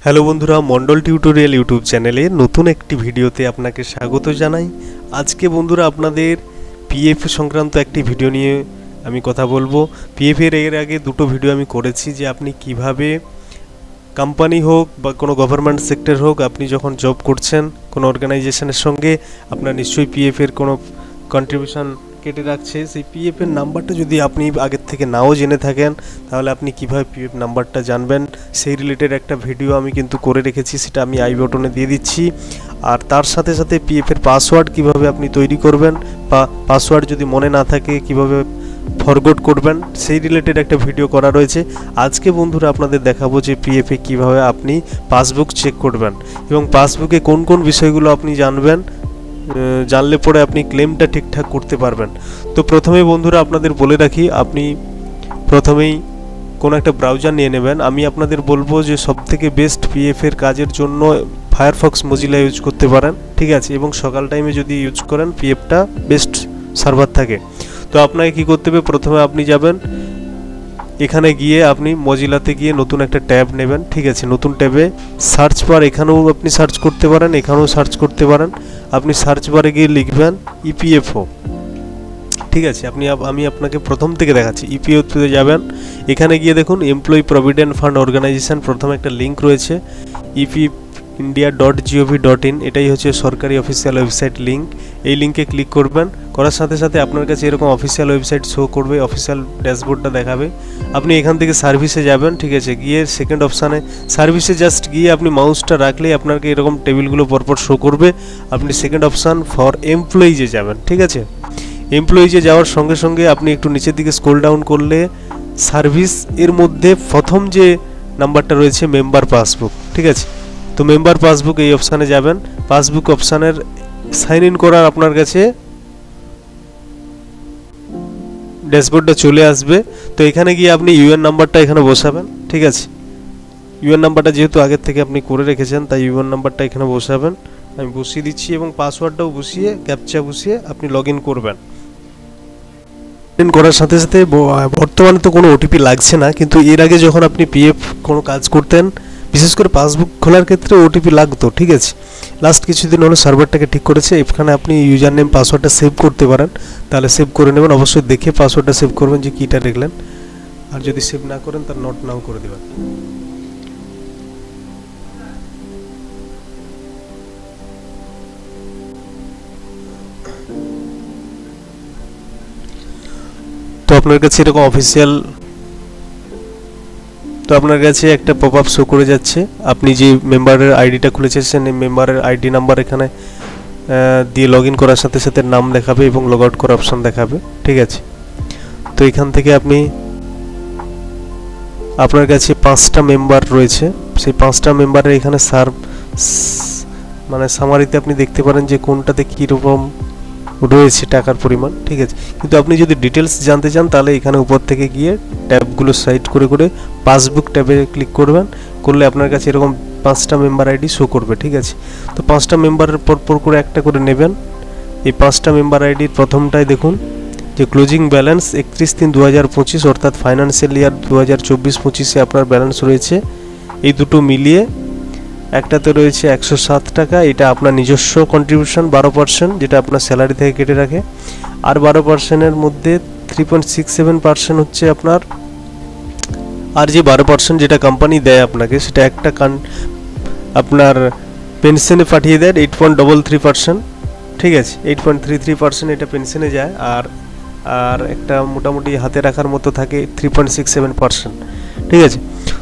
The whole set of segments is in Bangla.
হ্যালো বন্ধুরা, মন্ডল টিউটোরিয়াল ইউটিউব চ্যানেলে নতুন একটি ভিডিওতে আপনাকে স্বাগত জানাই। আজকে বন্ধুরা আপনাদের পিএফ সংক্রান্ত একটি ভিডিও নিয়ে আমি কথা বলবো। পিএফ এর আগে দুটো ভিডিও আমি করেছি যে আপনি কিভাবে কোম্পানি হোক বা কোনো গভর্নমেন্ট সেক্টর হোক, আপনি যখন জব করছেন কোনো অর্গানাইজেশনের সঙ্গে, আপনার নিশ্চয়ই পিএফ এর কোনো কন্ট্রিবিউশন কেটে রাখছে। সেই পিএফ এর নাম্বারটা যদি আপনি আগের থেকে নাও জেনে থাকেন, তাহলে আপনি কিভাবে পিএফ নাম্বারটা জানবেন সেই রিলেটেড একটা ভিডিও আমি কিন্তু করে রেখেছি, সেটা আমি আই বাটনে দিয়ে দিচ্ছি। আর তার সাথে সাথে পিএফ এর পাসওয়ার্ড কিভাবে আপনি তৈরি করবেন বা পাসওয়ার্ড যদি মনে না থাকে কিভাবে ফরগট করবেন সেই রিলেটেড একটা ভিডিও করা রয়েছে। আজকে বন্ধুরা আপনাদের দেখাবো যে পিএফ এ কীভাবে আপনি পাসবুক চেক করবেন এবং পাসবুকে কোন কোন বিষয়গুলো আপনি জানবেন, জানলে পরে আপনি ক্লেমটা ঠিকঠাক করতে পারবেন। তো প্রথমে বন্ধুরা আপনাদের বলে রাখি, আপনি প্রথমেই কোনো একটা ব্রাউজার নিয়ে নেবেন। আমি আপনাদের বলবো যে সবথেকে বেস্ট পিএফ এর কাজের জন্য ফায়ারফক্স মজিলা ইউজ করতে পারেন, ঠিক আছে, এবং সকাল টাইমে যদি ইউজ করেন পিএফটা বেস্ট সার্ভার থাকে। তো আপনাকে কি করতে হবে, প্রথমে আপনি যাবেন এখানে গিয়ে আপনি মজিলাতে গিয়ে নতুন একটা ট্যাব নেবেন, ঠিক আছে। নতুন ট্যাবে সার্চ বার, এখানেও আপনি সার্চ করতে পারেন, এখানেও সার্চ করতে পারেন। আপনি সার্চ বারে গিয়ে লিখবেন ইপিএফও, ঠিক আছে। আমি আপনাকে প্রথম থেকে দেখাচ্ছি। ইপিএফওতে যাবেন, এখানে গিয়ে দেখুন এমপ্লয়ি প্রভিডেন্ট ফান্ড অর্গানাইজেশন, প্রথমে একটা লিঙ্ক রয়েছে epfindia.gov.in, এটাই হচ্ছে সরকারি অফিসিয়াল ওয়েবসাইট লিঙ্ক। এই লিঙ্কে ক্লিক করবেন, করার সাথে সাথে আপনার কাছে এরকম অফিসিয়াল ওয়েবসাইট শো করবে, অফিসিয়াল ড্যাশবোর্ডটা দেখাবে। আপনি এখান থেকে সার্ভিসে যাবেন, ঠিক আছে, গিয়ে সেকেন্ড অপশানে সার্ভিসে জাস্ট গিয়ে আপনি মাউসটা রাখলেই আপনাকে এরকম টেবিলগুলো পরপর শো করবে। আপনি সেকেন্ড অপশান ফর এমপ্লয়িজে যাবেন, ঠিক আছে। এমপ্লয়িজে যাওয়ার সঙ্গে সঙ্গে আপনি একটু নিচের দিকে স্ক্রল ডাউন করলে সার্ভিস এর মধ্যে প্রথম যে নাম্বারটা রয়েছে মেম্বার পাসবুক, ঠিক আছে। তো মেম্বার পাসবুক এই অপশানে যাবেন। পাসবুক অপশানের সাইন ইন করার আপনার কাছে ড্যাশবোর্ডটা চলে আসবে। তো এখানে গিয়ে আপনি ইউএন নাম্বারটা এখানে বসাবেন, ঠিক আছে। ইউএন নাম্বারটা যেহেতু আগের থেকে আপনি করে রেখেছেন, তাই ইউএন নাম্বারটা এখানে বসাবেন। আমি বসিয়ে দিচ্ছি এবং পাসওয়ার্ডটাও বসিয়ে ক্যাপচা বসিয়ে আপনি লগ ইন করবেন। লগ ইন করার সাথে সাথে বর্তমানে তো কোনো ওটিপি লাগছে না, কিন্তু এর আগে যখন আপনি পিএফ কোনো কাজ করতেন, বিশেষ করে পাসবুক খোলার ক্ষেত্রে ওটিপি লাগতো, ঠিক আছে। লাস্ট কিছুদিন হলো সার্ভারটাকে ঠিক করেছে। এখানে আপনি ইউজার নেম পাসওয়ার্ডটা সেভ করতে পারেন, তাহলে সেভ করে নেবেন। অবশ্যই দেখে পাসওয়ার্ডটা সেভ করবেন যে কীটা লিখলেন, আর যদি সেভ না করেন তার নোট নাও করে দেবেন। তো আপনার কাছে এরকম অফিসিয়াল, তো আপনার কাছে একটা পপ আপ শো করে যাচ্ছে। আপনি যে মেম্বারের আইডিটা খুলেছেন সেই মেম্বারের আইডি নাম্বার এখানে দিয়ে লগ ইন করার সাথে সাথে নাম দেখাবে এবং লগ আউট করার অপশান দেখাবে, ঠিক আছে। তো এখান থেকে আপনি আপনার কাছে 5টা মেম্বার রয়েছে, সেই 5টা মেম্বারের এখানে সামারিতে আপনি দেখতে পারেন যে কোনটাতে কীরকম রয়েছে টাকার পরিমাণ, ঠিক আছে। কিন্তু আপনি যদি ডিটেলস জানতে চান তাহলে এখানে উপর থেকে গিয়ে ট্যাবগুলো সাইড করে করে পাসবুক ট্যাবে ক্লিক করবেন, করলে আপনার কাছে এরকম 5টা মেম্বার আইডি শো করবে, ঠিক আছে। তো 5টা মেম্বারের পর করে একটা করে নেবেন। এই 5টা মেম্বার আইডির প্রথমটায় দেখুন যে ক্লোজিং ব্যালেন্স 31/3/2025, অর্থাৎ ফাইন্যান্সিয়াল ইয়ার 2024-25-এ আপনার ব্যালেন্স রয়েছে। এই দুটো মিলিয়ে একটাতে রয়েছে 107 টাকা, এটা আপনার নিজস্ব কন্ট্রিবিউশন 12%, যেটা আপনার স্যালারি থেকে কেটে রাখে। আর 12%-এর মধ্যে 3.67% হচ্ছে আপনার, আর যে 12% যেটা কোম্পানি দেয় আপনাকে সেটা একটা আপনার পেনশনে পাঠিয়ে দেয় 8.33%, ঠিক আছে। 8.33% এটা পেনশনে যায়, আর একটা মোটামুটি হাতে রাখার মতো থাকে 3.67%, ঠিক আছে।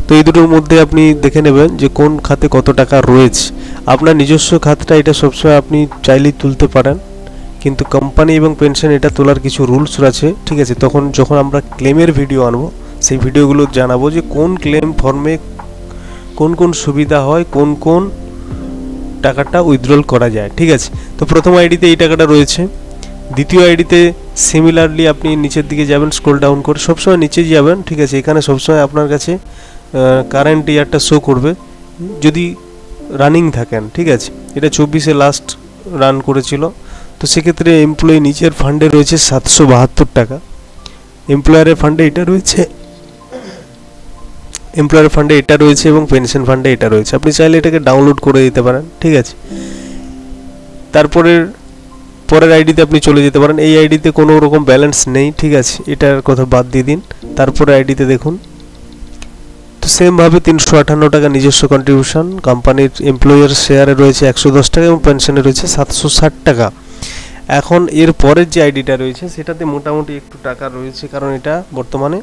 তো এই দুটোর মধ্যে আপনি দেখে নেবেন যে কোন খাতে কত টাকা রয়েছে। আপনার নিজস্ব খাতটা এটা সবসময় আপনি চাইলেই তুলতে পারেন, কিন্তু কোম্পানি এবং পেনশন এটা তোলার কিছু রুলস আছে, ঠিক আছে। যখন আমরা ক্লেমের ভিডিও আনবো সেই ভিডিওগুলো জানাবো যে কোন ক্লেম ফর্মে কোন কোন সুবিধা হয়, কোন কোন টাকাটা উইথড্রল করা যায়, ঠিক আছে। তো প্রথম আইডিতে এই টাকাটা রয়েছে। দ্বিতীয় আইডিতে সিমিলারলি আপনি নিচের দিকে যাবেন, স্ক্রল ডাউন করে সবসময় নিচে যাবেন, ঠিক আছে। এখানে সবসময় আপনার কাছে কারেন্ট ইয়ারটা শো করবে যদি রানিং থাকেন, ঠিক আছে। এটা 24-এ লাস্ট রান করেছিল। তো সেক্ষেত্রে এমপ্লয়ি নিচের ফান্ডে রয়েছে 772 টাকা, এমপ্লয়ারের ফান্ডে এটা রয়েছে এমপ্লয়ার ফান্ডে এটা রয়েছে এবং পেনশন ফান্ডে এটা রয়েছে। আপনি চাইলে এটাকে ডাউনলোড করে দিতে পারেন, ঠিক আছে। পরের আইডিতে আপনি চলে যেতে পারেন। এই আইডিতে কোনো রকম ব্যালেন্স নেই, ঠিক আছে, এটার কথা বাদ দিয়ে দিন। তারপরে আইডিতে দেখুন, তো সেমভাবে 358 টাকা নিজস্ব কন্ট্রিবিউশন, কোম্পানির এমপ্লয়ার শেয়ারে রয়েছে 110 টাকা এবং পেনশনে রয়েছে 760 টাকা। এখন এর পরের যে আইডিটা রয়েছে সেটাতে মোটামুটি একটু টাকা রয়েছে, কারণ এটা বর্তমানে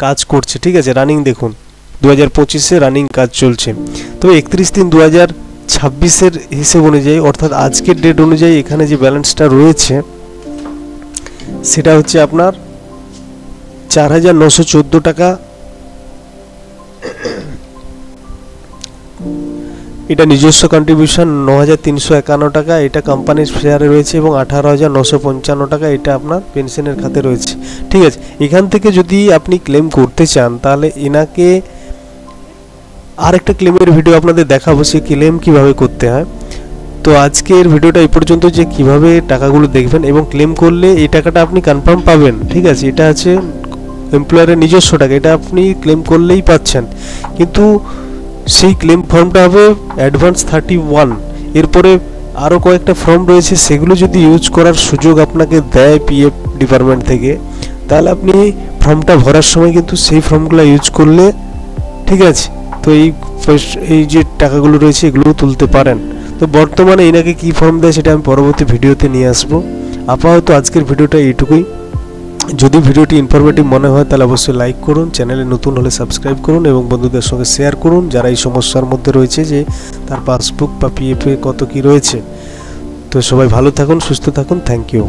কাজ করছে, ঠিক আছে। রানিং দেখুন 2025-এ রানিং কাজ চলছে। তো 31/3/2026-এর হিসেব অনুযায়ী, অর্থাৎ আজকের ডেট অনুযায়ী এখানে যে ব্যালেন্সটা রয়েছে সেটা হচ্ছে আপনার 4,914 টাকা। এটা নিজস্ব কন্ট্রিবিউশন 9,351 টাকা, এটা কোম্পানির শেয়ারে রয়েছে, এবং 18,955 টাকা এটা আপনার পেনশনের খাতে রয়েছে, ঠিক আছে। এখান থেকে যদি আপনি ক্লেম করতে চান তাহলে এনাকে আরেকটা ক্লেমের ভিডিও আপনাদের দেখাবো, সে ক্লেম কিভাবে করতে হয়। তো আজকের ভিডিওটা এই পর্যন্ত, যে কিভাবে টাকাগুলো দেখবেন এবং ক্লেম করলে এই টাকাটা আপনি কনফার্ম পাবেন, ঠিক আছে। এটা আছে এমপ্লয়ারের নিজস্ব টাকা, এটা আপনি ক্লেম করলেই পাচ্ছেন, কিন্তু সেই ক্লেম ফর্মটা হবে অ্যাডভান্স 31। এরপরে আরও কয়েকটা ফর্ম রয়েছে, সেগুলো যদি ইউজ করার সুযোগ আপনাকে দেয় পিএফ ডিপার্টমেন্ট থেকে, তাহলে আপনি ফর্মটা ভরার সময় কিন্তু সেই ফর্মগুলো ইউজ করলে, ঠিক আছে, তো এই যে টাকাগুলো রয়েছে এগুলোও তুলতে পারেন। তো বর্তমানে এনাকে কি ফর্ম দেয় সেটা আমি পরবর্তী ভিডিওতে নিয়ে আসবো। আপাতত আজকের ভিডিওটা এইটুকুই। যদি ভিডিওটি ইনফরমেটিভ মনে হয় তাহলে অবশ্যই লাইক করুন, চ্যানেলে নতুন হলে সাবস্ক্রাইব করুন এবং বন্ধুদের সঙ্গে শেয়ার করুন যারা এই সমস্যার মধ্যে রয়েছে, যে তার পাসবুক বা পিএফে কত কি রয়েছে। তো সবাই ভালো থাকুন, সুস্থ থাকুন, থ্যাংক ইউ।